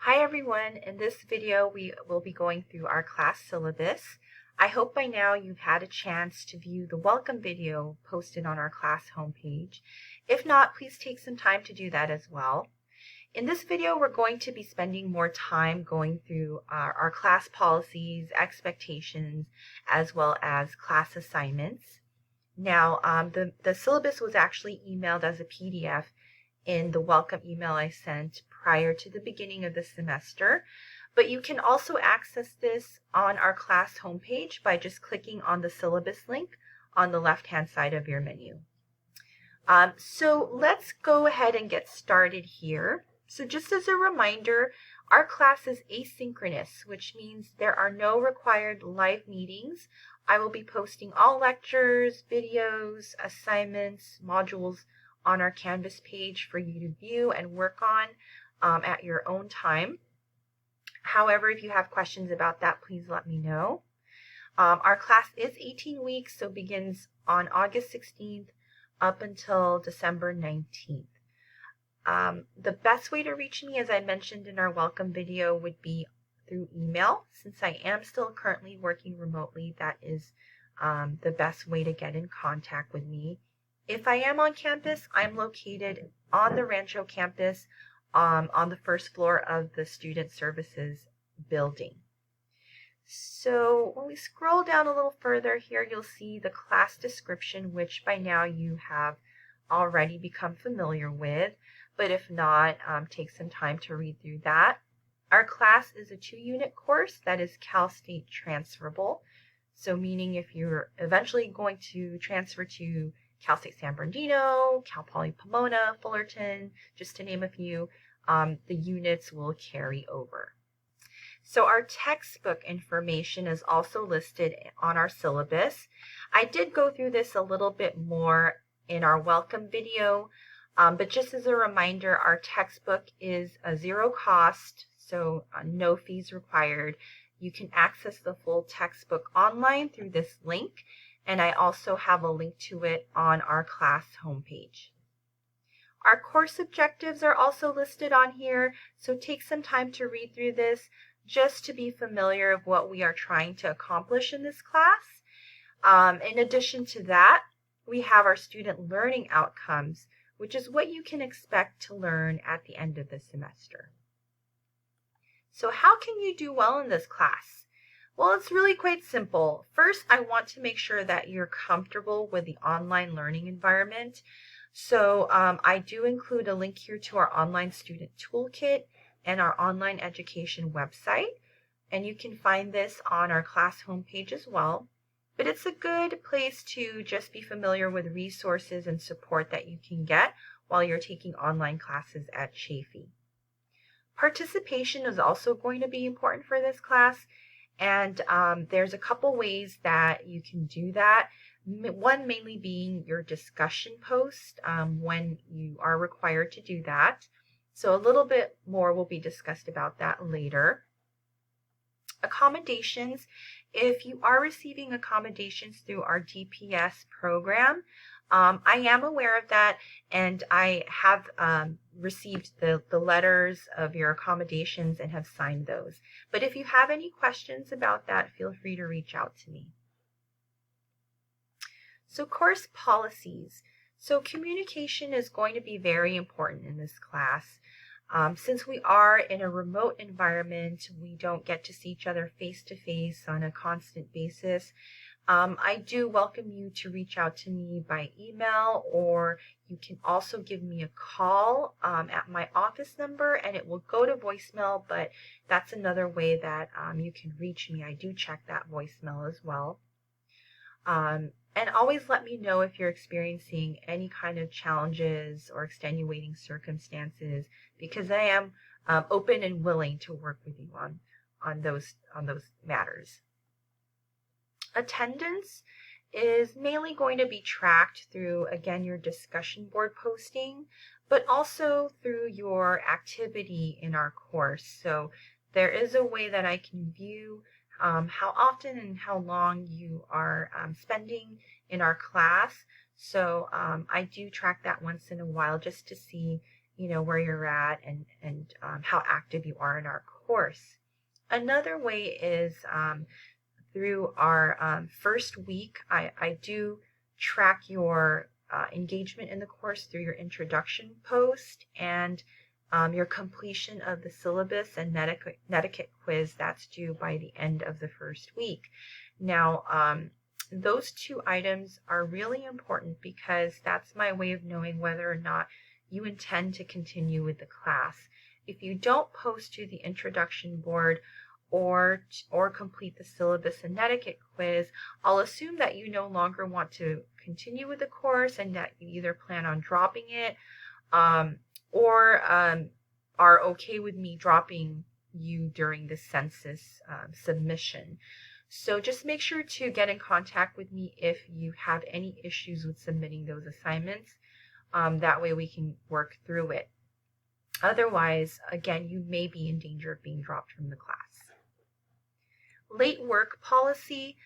Hi everyone, in this video we will be going through our class syllabus. I hope by now you've had a chance to view the welcome video posted on our class homepage. If not, please take some time to do that as well. In this video we're going to be spending more time going through our class policies, expectations, as well as class assignments. Now the syllabus was actually emailed as a PDF in the welcome email I sent prior to the beginning of the semester, but you can also access this on our class homepage by just clicking on the syllabus link on the left-hand side of your menu. So let's go ahead and get started here. So just as a reminder, our class is asynchronous, which means there are no required live meetings. I will be posting all lectures, videos, assignments, modules on our Canvas page for you to view and work on at your own time. However, if you have questions about that, please let me know. Our class is 18 weeks, so begins on August 16th up until December 19th. The best way to reach me, as I mentioned in our welcome video, would be through email. Since I am still currently working remotely, that is the best way to get in contact with me. If I am on campus, I'm located on the Rancho campus on the first floor of the Student Services building. So when we scroll down a little further here, you'll see the class description, which by now you have already become familiar with. But if not, take some time to read through that. Our class is a 2-unit course that is Cal State transferable. So meaning if you're eventually going to transfer to Cal State San Bernardino, Cal Poly Pomona, Fullerton, just to name a few, the units will carry over. So our textbook information is also listed on our syllabus. I did go through this a little bit more in our welcome video, but just as a reminder, our textbook is a zero cost, so no fees required. You can access the full textbook online through this link, and I also have a link to it on our class homepage. Our course objectives are also listed on here, so take some time to read through this just to be familiar of what we are trying to accomplish in this class. In addition to that, we have our student learning outcomes, which is what you can expect to learn at the end of the semester. So how can you do well in this class? Well, it's really quite simple. First, I want to make sure that you're comfortable with the online learning environment. So I do include a link here to our online student toolkit and our online education website. And you can find this on our class homepage as well. But it's a good place to just be familiar with resources and support that you can get while you're taking online classes at Chaffee. Participation is also going to be important for this class. And there's a couple ways that you can do that. One mainly being your discussion post when you are required to do that. So a little bit more will be discussed about that later. Accommodations. If you are receiving accommodations through our DPS program, I am aware of that, and I have received the letters of your accommodations and have signed those. But if you have any questions about that, feel free to reach out to me. So course policies. So communication is going to be very important in this class. Since we are in a remote environment, we don't get to see each other face to face on a constant basis. I do welcome you to reach out to me by email, or you can also give me a call at my office number, and it will go to voicemail, but that's another way that you can reach me. I do check that voicemail as well. And always let me know if you're experiencing any kind of challenges or extenuating circumstances, because I am open and willing to work with you on those matters. Attendance is mainly going to be tracked through, again, your discussion board posting, but also through your activity in our course. So there is a way that I can view how often and how long you are spending in our class. So I do track that once in a while just to see where you're at and how active you are in our course. Another way is through our first week, I do track your engagement in the course through your introduction post and your completion of the syllabus and netiquette quiz that's due by the end of the first week. Now, those two items are really important because that's my way of knowing whether or not you intend to continue with the class. If you don't post to the introduction board or complete the syllabus and netiquette quiz, I'll assume that you no longer want to continue with the course and that you either plan on dropping it or are okay with me dropping you during the census submission. So just make sure to get in contact with me if you have any issues with submitting those assignments. That way we can work through it. Otherwise, again, you may be in danger of being dropped from the class. Late work policy.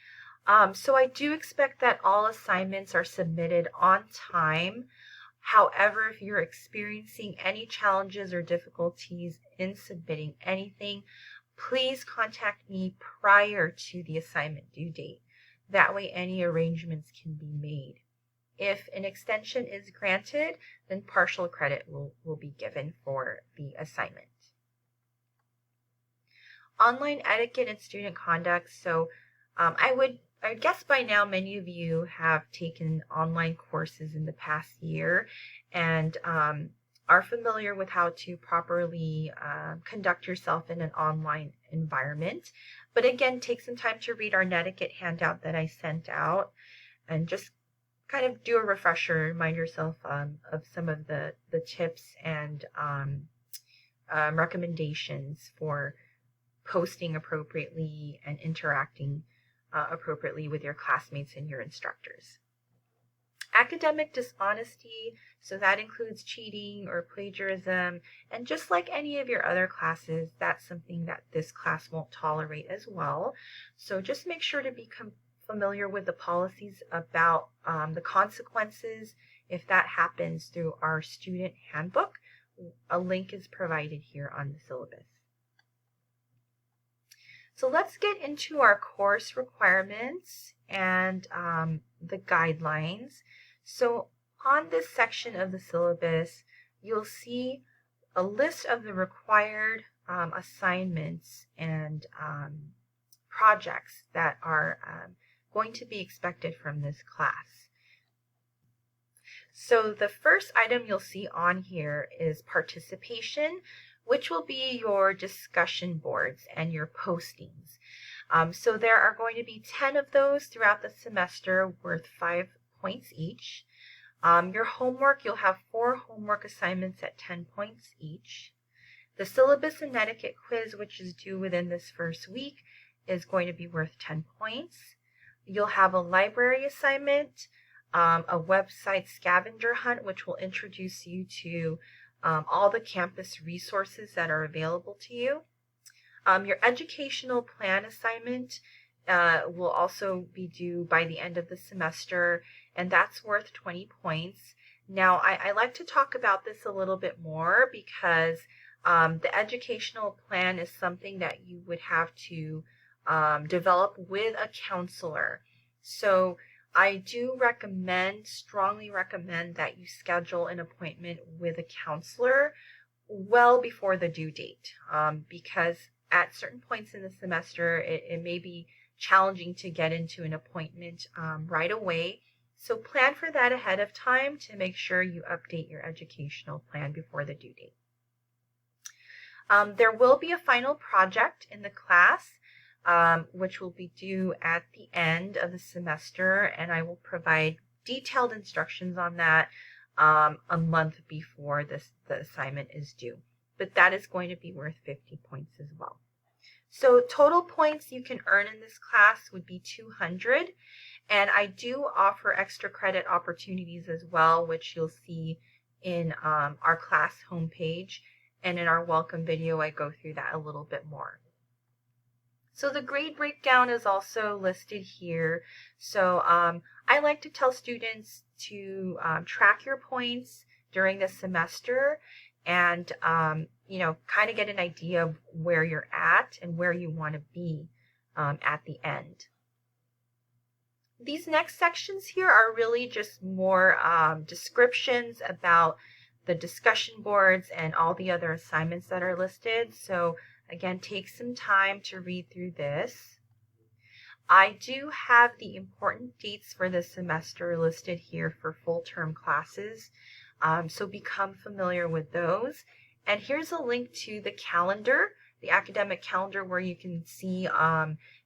So I do expect that all assignments are submitted on time. However, if you're experiencing any challenges or difficulties in submitting anything, please contact me prior to the assignment due date. That way any arrangements can be made. If an extension is granted, then partial credit will be given for the assignment. Online etiquette and student conduct. So I guess by now many of you have taken online courses in the past year and are familiar with how to properly conduct yourself in an online environment. But again, take some time to read our netiquette handout that I sent out and just kind of do a refresher, remind yourself of some of the tips and recommendations for posting appropriately and interacting appropriately with your classmates and your instructors. Academic dishonesty, so that includes cheating or plagiarism, and just like any of your other classes, that's something that this class won't tolerate as well. So just make sure to become familiar with the policies about the consequences if that happens through our student handbook. A link is provided here on the syllabus. So let's get into our course requirements and the guidelines. So on this section of the syllabus, you'll see a list of the required assignments and projects that are going to be expected from this class. So the first item you'll see on here is participation, which will be your discussion boards and your postings. So there are going to be 10 of those throughout the semester, worth 5 points each. Your homework, you'll have 4 homework assignments at 10 points each. The syllabus and netiquette quiz, which is due within this first week, is going to be worth 10 points. You'll have a library assignment, a website scavenger hunt, which will introduce you to all the campus resources that are available to you. Your educational plan assignment will also be due by the end of the semester, and that's worth 20 points. Now, I like to talk about this a little bit more because the educational plan is something that you would have to develop with a counselor. So I do strongly recommend that you schedule an appointment with a counselor well before the due date, because at certain points in the semester, it may be challenging to get into an appointment right away. So plan for that ahead of time to make sure you update your educational plan before the due date. There will be a final project in the class, which will be due at the end of the semester, and I will provide detailed instructions on that a month before the assignment is due. But that is going to be worth 50 points as well. So total points you can earn in this class would be 200, and I do offer extra credit opportunities as well, which you'll see in our class homepage, and in our welcome video I go through that a little bit more. So the grade breakdown is also listed here. So I like to tell students to track your points during the semester and, kind of get an idea of where you're at and where you want to be at the end. These next sections here are really just more descriptions about the discussion boards and all the other assignments that are listed. So again, take some time to read through this. I do have the important dates for the semester listed here for full term classes. So become familiar with those. And here's a link to the calendar, the academic calendar, where you can see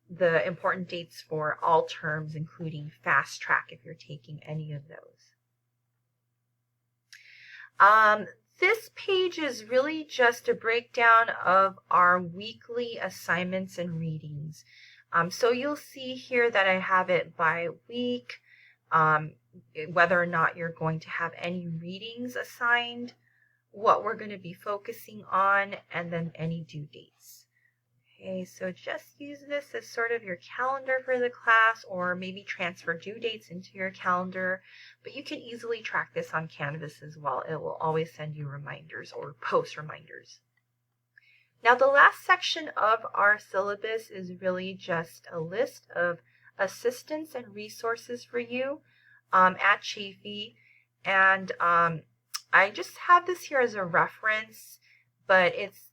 the important dates for all terms, including fast track if you're taking any of those. This page is really just a breakdown of our weekly assignments and readings. So you'll see here that I have it by week, whether or not you're going to have any readings assigned, what we're going to be focusing on, and then any due dates. Okay, so just use this as sort of your calendar for the class, or maybe transfer due dates into your calendar, but you can easily track this on Canvas as well. It will always send you reminders or post reminders. Now, the last section of our syllabus is really just a list of assistance and resources for you at Chaffee, and I just have this here as a reference, but it's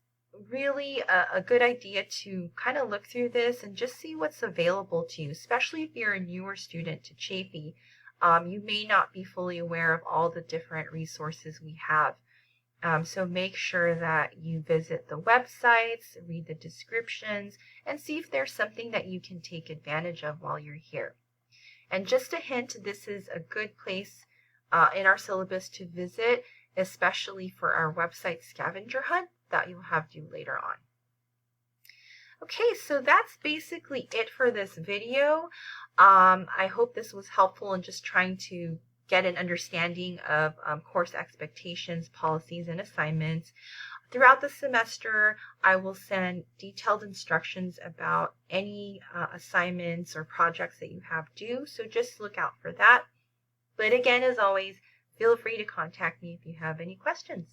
really a good idea to kind of look through this and just see what's available to you, especially if you're a newer student to Chaffee. You may not be fully aware of all the different resources we have. So make sure that you visit the websites, read the descriptions, and see if there's something that you can take advantage of while you're here. And just a hint, this is a good place in our syllabus to visit, especially for our website scavenger hunt that you'll have due later on. Okay, so that's basically it for this video. I hope this was helpful in just trying to get an understanding of course expectations, policies, and assignments. Throughout the semester, I will send detailed instructions about any assignments or projects that you have due, so just look out for that. But again, as always, feel free to contact me if you have any questions.